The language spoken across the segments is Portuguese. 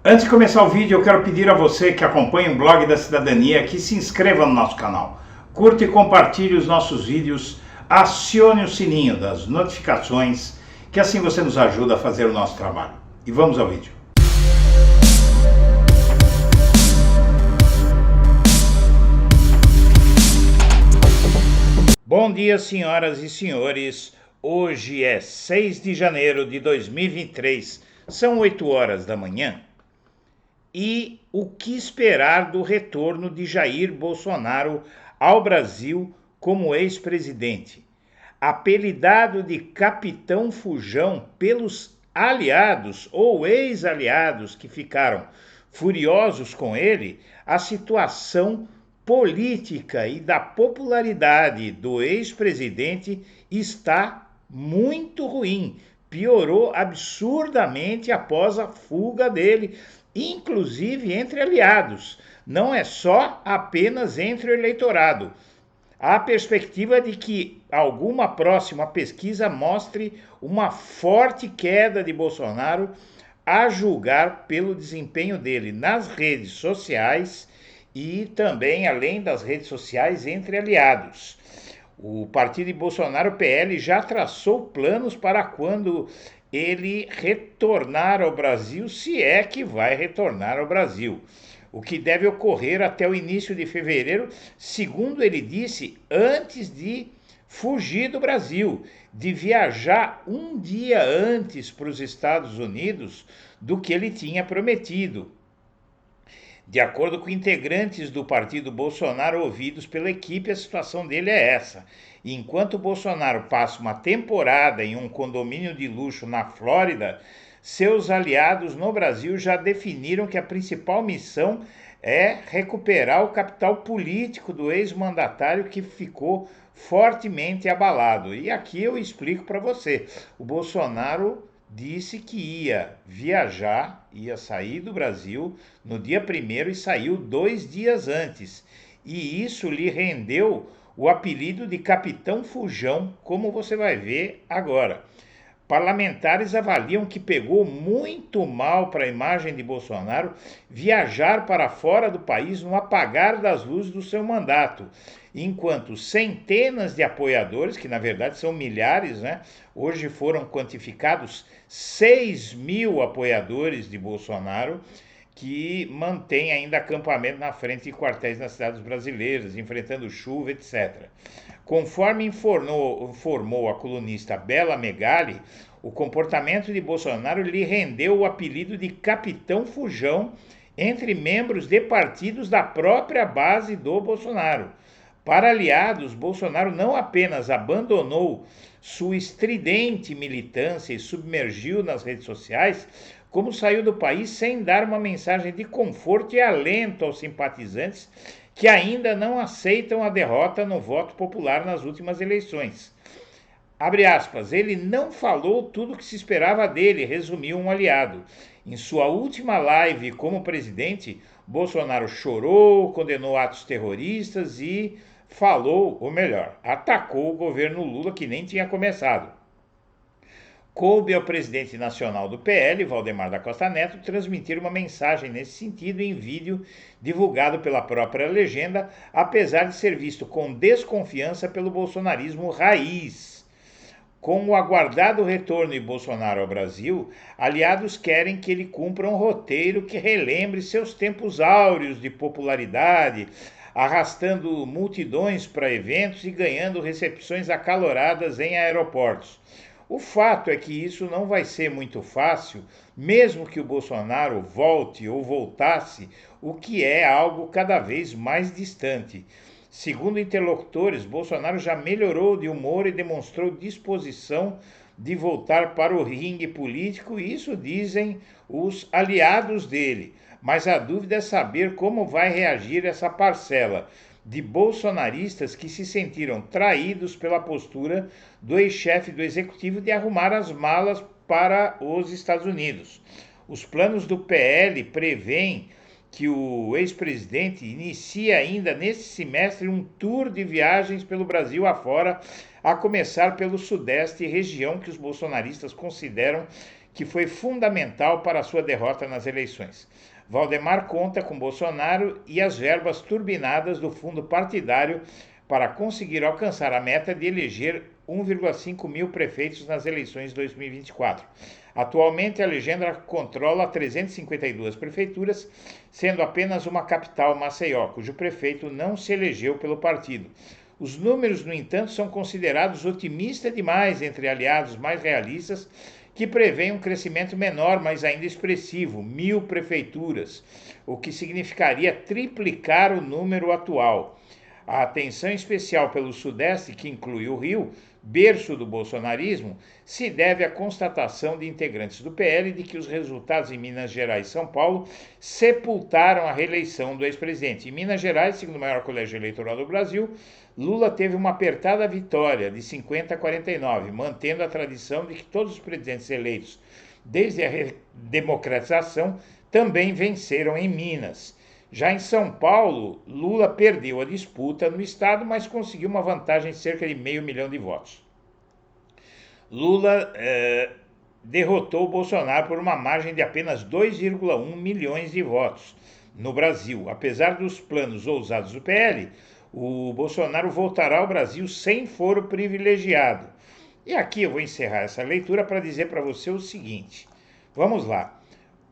Antes de começar o vídeo, eu quero pedir a você que acompanha o Blog da Cidadania que se inscreva no nosso canal, curta e compartilhe os nossos vídeos, acione o sininho das notificações, que assim você nos ajuda a fazer o nosso trabalho. E vamos ao vídeo. Bom dia, senhoras e senhores. Hoje é 6 de janeiro de 2023, são 8 horas da manhã. E o que esperar do retorno de Jair Bolsonaro ao Brasil como ex-presidente? Apelidado de Capitão Fujão pelos aliados ou ex-aliados que ficaram furiosos com ele, a situação política e da popularidade do ex-presidente está muito ruim. Piorou absurdamente após a fuga dele, inclusive entre aliados. Não é só apenas entre o eleitorado. Há a perspectiva de que alguma próxima pesquisa mostre uma forte queda de Bolsonaro, a julgar pelo desempenho dele nas redes sociais e também, além das redes sociais, entre aliados. O partido de Bolsonaro, o PL, já traçou planos para quando ele retornar ao Brasil, se é que vai retornar ao Brasil. O que deve ocorrer até o início de fevereiro, segundo ele disse, antes de fugir do Brasil, de viajar um dia antes para os Estados Unidos do que ele tinha prometido. De acordo com integrantes do partido Bolsonaro ouvidos pela equipe, a situação dele é essa. Enquanto Bolsonaro passa uma temporada em um condomínio de luxo na Flórida, seus aliados no Brasil já definiram que a principal missão é recuperar o capital político do ex-mandatário que ficou fortemente abalado. E aqui eu explico para você. O Bolsonaro disse que ia viajar, ia sair do Brasil no dia 1º e saiu 2 dias antes. E isso lhe rendeu o apelido de Capitão Fujão, como você vai ver agora. Parlamentares avaliam que pegou muito mal para a imagem de Bolsonaro viajar para fora do país no apagar das luzes do seu mandato, enquanto centenas de apoiadores, que na verdade são milhares, hoje foram quantificados 6.000 apoiadores de Bolsonaro, que mantém ainda acampamento na frente de quartéis nas cidades brasileiras, enfrentando chuva, etc. Conforme informou a colunista Bela Megali, o comportamento de Bolsonaro lhe rendeu o apelido de Capitão Fujão entre membros de partidos da própria base do Bolsonaro. Para aliados, Bolsonaro não apenas abandonou sua estridente militância e submergiu nas redes sociais, como saiu do país sem dar uma mensagem de conforto e alento aos simpatizantes que ainda não aceitam a derrota no voto popular nas últimas eleições. Abre aspas, ele não falou tudo o que se esperava dele, resumiu um aliado. Em sua última live como presidente, Bolsonaro chorou, condenou atos terroristas e falou, ou melhor, atacou o governo Lula, que nem tinha começado. Coube ao presidente nacional do PL, Valdemar da Costa Neto, transmitir uma mensagem nesse sentido em vídeo divulgado pela própria legenda, apesar de ser visto com desconfiança pelo bolsonarismo raiz. Com o aguardado retorno de Bolsonaro ao Brasil, aliados querem que ele cumpra um roteiro que relembre seus tempos áureos de popularidade, arrastando multidões para eventos e ganhando recepções acaloradas em aeroportos. O fato é que isso não vai ser muito fácil, mesmo que o Bolsonaro volte ou voltasse, o que é algo cada vez mais distante. Segundo interlocutores, Bolsonaro já melhorou de humor e demonstrou disposição de voltar para o ringue político, e isso dizem os aliados dele. Mas a dúvida é saber como vai reagir essa parcela de bolsonaristas que se sentiram traídos pela postura do ex-chefe do executivo de arrumar as malas para os Estados Unidos. Os planos do PL prevêem que o ex-presidente inicie ainda nesse semestre um tour de viagens pelo Brasil afora, a começar pelo Sudeste, região que os bolsonaristas consideram que foi fundamental para a sua derrota nas eleições. Valdemar conta com Bolsonaro e as verbas turbinadas do fundo partidário para conseguir alcançar a meta de eleger 1,5 mil prefeitos nas eleições de 2024. Atualmente, a legenda controla 352 prefeituras, sendo apenas uma capital, Maceió, cujo prefeito não se elegeu pelo partido. Os números, no entanto, são considerados otimistas demais entre aliados mais realistas, que prevêem um crescimento menor, mas ainda expressivo, 1.000 prefeituras, o que significaria triplicar o número atual. A atenção especial pelo Sudeste, que inclui o Rio, berço do bolsonarismo, se deve à constatação de integrantes do PL de que os resultados em Minas Gerais e São Paulo sepultaram a reeleição do ex-presidente. Em Minas Gerais, segundo o maior colégio eleitoral do Brasil, Lula teve uma apertada vitória de 50 a 49, mantendo a tradição de que todos os presidentes eleitos desde a redemocratização também venceram em Minas. Já em São Paulo, Lula perdeu a disputa no estado, mas conseguiu uma vantagem de cerca de 500 mil de votos. Lula derrotou Bolsonaro por uma margem de apenas 2,1 milhões de votos no Brasil. Apesar dos planos ousados do PL, o Bolsonaro voltará ao Brasil sem foro privilegiado. E aqui eu vou encerrar essa leitura para dizer para você o seguinte. Vamos lá.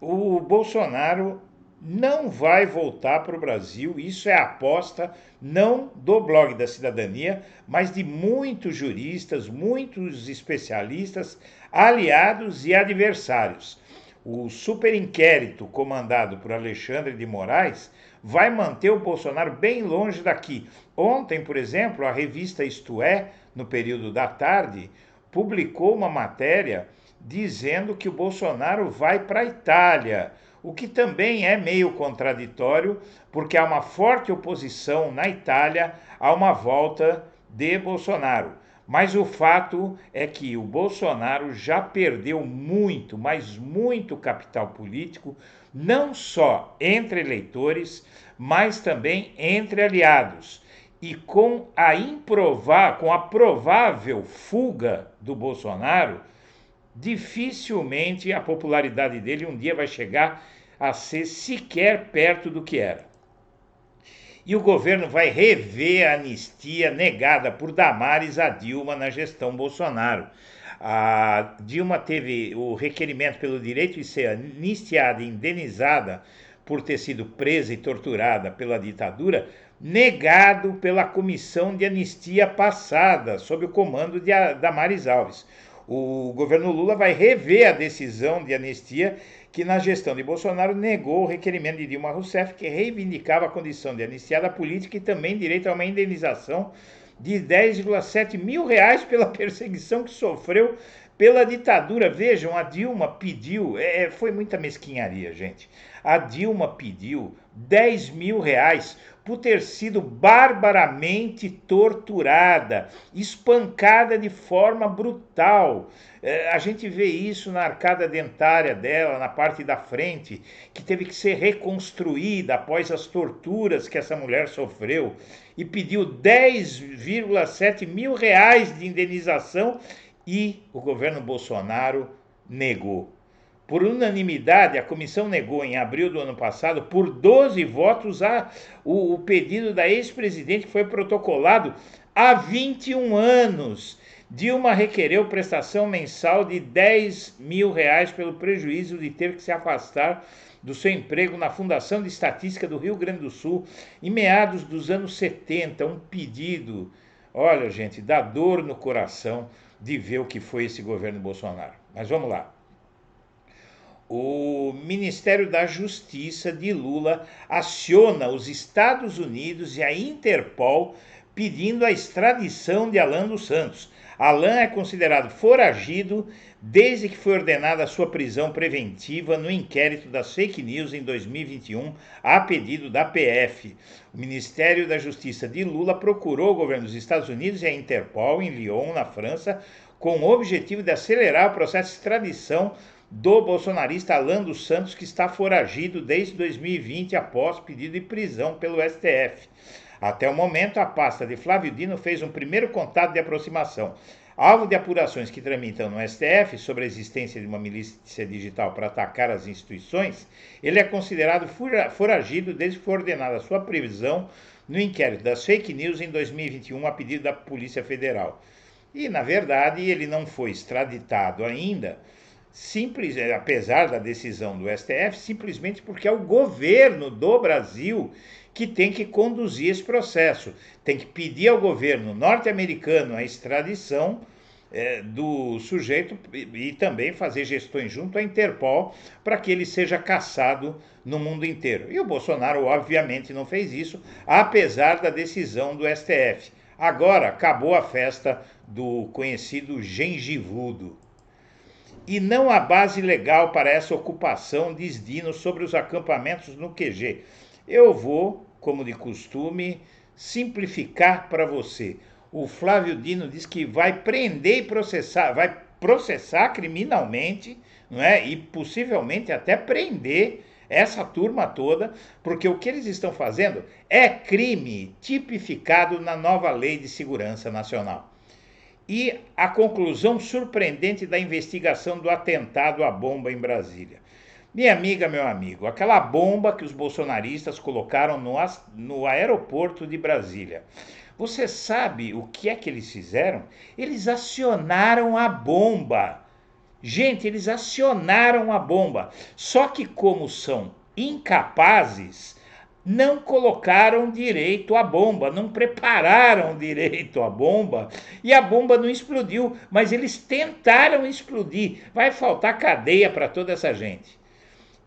O Bolsonaro não vai voltar para o Brasil, isso é a aposta não do Blog da Cidadania, mas de muitos juristas, muitos especialistas, aliados e adversários. O super inquérito comandado por Alexandre de Moraes vai manter o Bolsonaro bem longe daqui. Ontem, por exemplo, a revista Isto É, no período da tarde, publicou uma matéria dizendo que o Bolsonaro vai para a Itália, o que também é meio contraditório, porque há uma forte oposição na Itália a uma volta de Bolsonaro. Mas o fato é que o Bolsonaro já perdeu muito, mas muito capital político, não só entre eleitores, mas também entre aliados. E com a provável fuga do Bolsonaro, dificilmente a popularidade dele um dia vai chegar a ser sequer perto do que era. E o governo vai rever a anistia negada por Damares a Dilma na gestão Bolsonaro. A Dilma teve o requerimento pelo direito de ser anistiada e indenizada por ter sido presa e torturada pela ditadura, negado pela comissão de anistia passada, sob o comando de Damares Alves. O governo Lula vai rever a decisão de anistia que na gestão de Bolsonaro negou o requerimento de Dilma Rousseff, que reivindicava a condição de anistiada política e também direito a uma indenização de 10,7 mil reais pela perseguição que sofreu pela ditadura. Vejam, a Dilma pediu, foi muita mesquinharia, gente. A Dilma pediu 10 mil reais por ter sido barbaramente torturada, espancada de forma brutal. A gente vê isso na arcada dentária dela, na parte da frente, que teve que ser reconstruída após as torturas que essa mulher sofreu, e pediu 10,7 mil reais de indenização e o governo Bolsonaro negou. Por unanimidade, a comissão negou em abril do ano passado, por 12 votos, o pedido da ex-presidente, que foi protocolado há 21 anos. Dilma requereu prestação mensal de 10 mil reais pelo prejuízo de ter que se afastar do seu emprego na Fundação de Estatística do Rio Grande do Sul em meados dos anos 70. Um pedido, olha, gente, dá dor no coração de ver o que foi esse governo Bolsonaro. Mas vamos lá. O Ministério da Justiça de Lula aciona os Estados Unidos e a Interpol pedindo a extradição de Alan dos Santos. Alan é considerado foragido desde que foi ordenada a sua prisão preventiva no inquérito das fake news em 2021, a pedido da PF. O Ministério da Justiça de Lula procurou o governo dos Estados Unidos e a Interpol em Lyon, na França, com o objetivo de acelerar o processo de extradição do bolsonarista Alan dos Santos, que está foragido desde 2020 após pedido de prisão pelo STF. Até o momento, a pasta de Flávio Dino fez um primeiro contato de aproximação. Alvo de apurações que tramitam no STF sobre a existência de uma milícia digital para atacar as instituições, ele é considerado foragido desde que foi ordenada a sua prisão no inquérito das fake news em 2021 a pedido da Polícia Federal. E, na verdade, ele não foi extraditado ainda, apesar da decisão do STF, simplesmente porque é o governo do Brasil que tem que conduzir esse processo. Tem que pedir ao governo norte-americano a extradição do sujeito e também fazer gestões junto à Interpol para que ele seja caçado no mundo inteiro. E o Bolsonaro, obviamente, não fez isso, apesar da decisão do STF. Agora acabou a festa do conhecido gengivudo. E não há base legal para essa ocupação, diz Dino, sobre os acampamentos no QG. Eu vou, como de costume, simplificar para você. O Flávio Dino diz que vai prender e processar, vai processar criminalmente, não é? E possivelmente até prender essa turma toda, porque o que eles estão fazendo é crime tipificado na nova Lei de Segurança Nacional. E a conclusão surpreendente da investigação do atentado à bomba em Brasília. Minha amiga, meu amigo, aquela bomba que os bolsonaristas colocaram no aeroporto de Brasília. Você sabe o que é que eles fizeram? Eles acionaram a bomba. Gente, eles acionaram a bomba. Só que como são incapazes, não colocaram direito a bomba, não prepararam direito a bomba e a bomba não explodiu, mas eles tentaram explodir. Vai faltar cadeia para toda essa gente.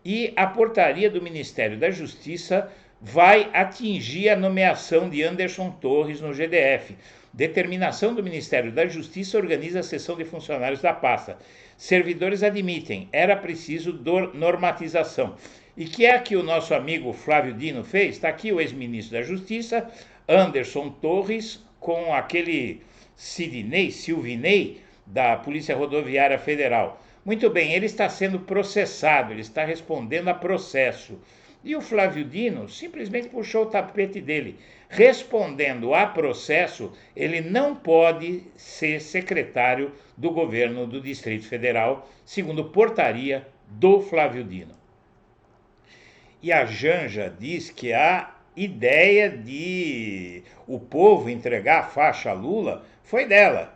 E a portaria do Ministério da Justiça vai atingir a nomeação de Anderson Torres no GDF. Determinação do Ministério da Justiça organiza a sessão de funcionários da pasta. Servidores admitem, era preciso normatização. E que é que o nosso amigo Flávio Dino fez? Está aqui o ex-ministro da Justiça, Anderson Torres, com aquele Silvinei, da Polícia Rodoviária Federal. Muito bem, ele está sendo processado, ele está respondendo a processo. E o Flávio Dino simplesmente puxou o tapete dele. Respondendo a processo, ele não pode ser secretário do governo do Distrito Federal, segundo portaria do Flávio Dino. E a Janja diz que a ideia de o povo entregar a faixa a Lula foi dela.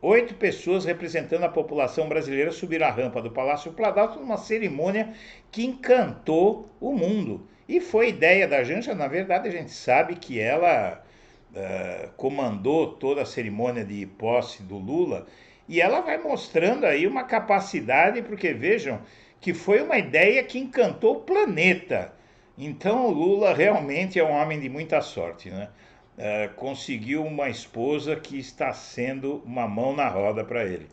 8 pessoas representando a população brasileira subiram a rampa do Palácio Planalto numa cerimônia que encantou o mundo. E foi ideia da Janja, na verdade a gente sabe que ela comandou toda a cerimônia de posse do Lula e ela vai mostrando aí uma capacidade, porque vejam que foi uma ideia que encantou o planeta. Então o Lula realmente é um homem de muita sorte, né? Conseguiu uma esposa que está sendo uma mão na roda para ele.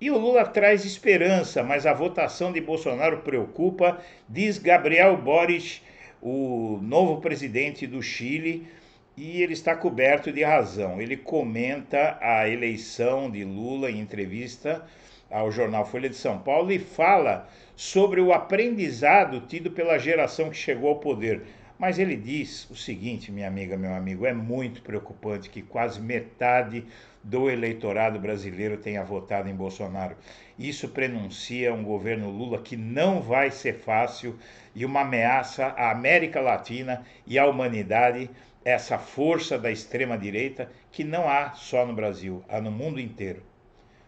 E o Lula traz esperança, mas a votação de Bolsonaro preocupa, diz Gabriel Boric, o novo presidente do Chile, e ele está coberto de razão. Ele comenta a eleição de Lula em entrevista ao jornal Folha de São Paulo e fala sobre o aprendizado tido pela geração que chegou ao poder. Mas ele diz o seguinte, minha amiga, meu amigo, é muito preocupante que quase metade do eleitorado brasileiro tenha votado em Bolsonaro. Isso prenuncia um governo Lula que não vai ser fácil e uma ameaça à América Latina e à humanidade, essa força da extrema-direita que não há só no Brasil, há no mundo inteiro.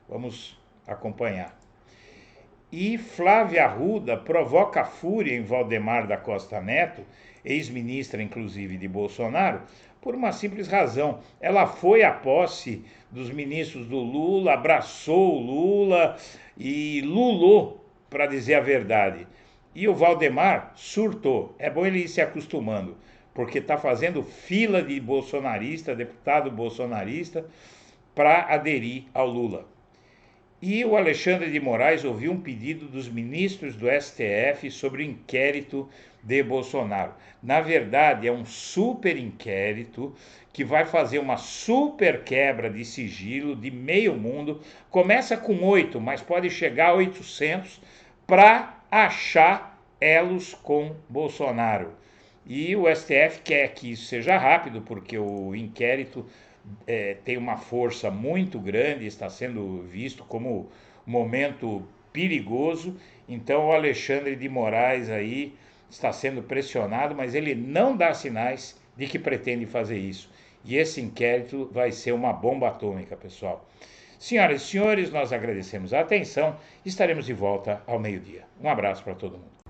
Vamos acompanhar. E Flávia Arruda provoca fúria em Valdemar da Costa Neto, ex-ministra inclusive de Bolsonaro, por uma simples razão. Ela foi à posse dos ministros do Lula, abraçou o Lula e lulou, para dizer a verdade. E o Valdemar surtou. É bom ele ir se acostumando, porque está fazendo fila de bolsonarista, deputado bolsonarista, para aderir ao Lula. E o Alexandre de Moraes ouviu um pedido dos ministros do STF sobre o inquérito de Bolsonaro. Na verdade, é um super inquérito que vai fazer uma super quebra de sigilo de meio mundo. Começa com 8, mas pode chegar a 800 para achar elos com Bolsonaro. E o STF quer que isso seja rápido, porque o inquérito tem uma força muito grande, está sendo visto como momento perigoso. Então o Alexandre de Moraes aí está sendo pressionado, mas ele não dá sinais de que pretende fazer isso. E esse inquérito vai ser uma bomba atômica, pessoal. Senhoras e senhores, nós agradecemos a atenção. Estaremos de volta ao meio-dia. Um abraço para todo mundo.